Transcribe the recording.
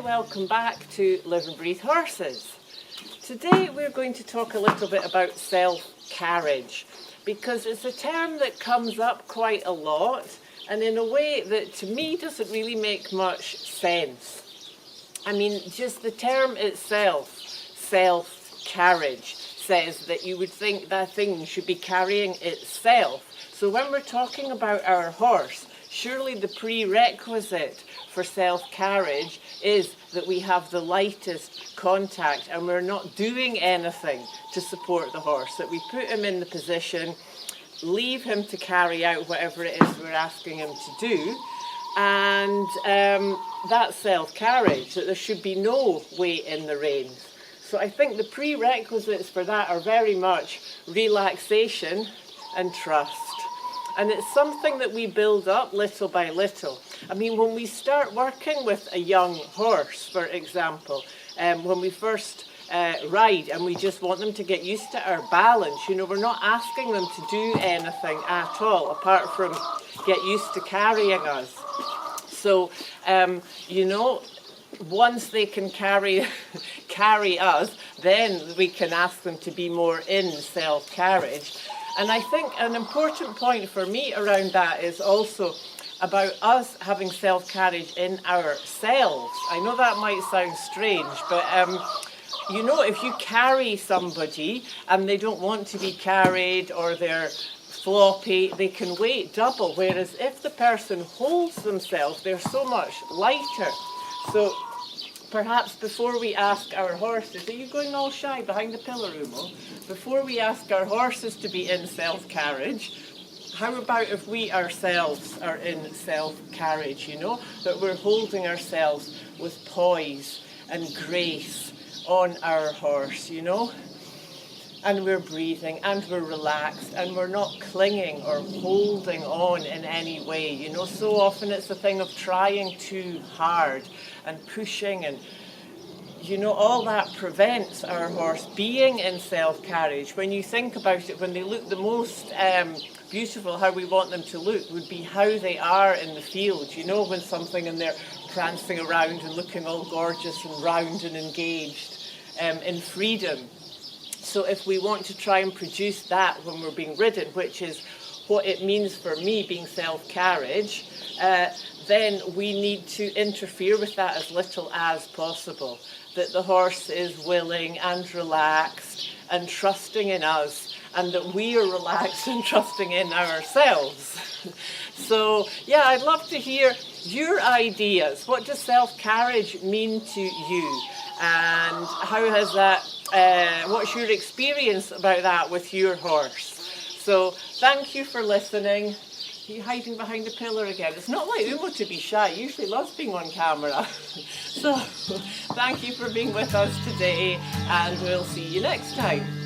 welcome back to Live and Breathe Horses. Today we're going to talk a little bit about self-carriage, because it's a term that comes up quite a lot and in a way that to me doesn't really make much sense. I mean, just the term itself, self-carriage, says that you would think that thing should be carrying itself. So when we're talking about our horse, surely the prerequisite for self-carriage is that we have the lightest contact and we're not doing anything to support the horse, that we put him in the position, leave him to carry out whatever it is we're asking him to do, and that's self-carriage, that there should be no weight in the reins. So I think the prerequisites for that are very much relaxation and trust. And it's something that we build up little by little. I mean, when we start working with a young horse, for example, when we first ride and we just want them to get used to our balance, you know, we're not asking them to do anything at all apart from get used to carrying us. So, you know, once they can carry us, then we can ask them to be more in self-carriage. And I think an important point for me around that is also about us having self-carriage in ourselves. I know that might sound strange, but you know, if you carry somebody and they don't want to be carried or they're floppy, they can weigh double, whereas if the person holds themselves, they're so much lighter. So perhaps before we ask our horses, are you going all shy behind the pillar, Umo? Before we ask our horses to be in self-carriage, how about if we ourselves are in self-carriage, you know? That we're holding ourselves with poise and grace on our horse, you know? And we're breathing and we're relaxed and we're not clinging or holding on in any way, you know? So often it's a thing of trying too hard and pushing, and you know, all that prevents our horse being in self-carriage. When you think about it, when they look the most beautiful, how we want them to look would be how they are in the field, you know, when something and they're prancing around and looking all gorgeous and round and engaged in freedom. So if we want to try and produce that when we're being ridden, which is what it means for me being self-carriage, then we need to interfere with that as little as possible. That the horse is willing and relaxed and trusting in us, and that we are relaxed and trusting in ourselves. So yeah, I'd love to hear your ideas. What does self-carriage mean to you? And how has that, what's your experience about that with your horse? So thank you for listening. Are you hiding behind the pillar again? It's not like Umo to be shy. He usually loves being on camera. So thank you for being with us today, and we'll see you next time.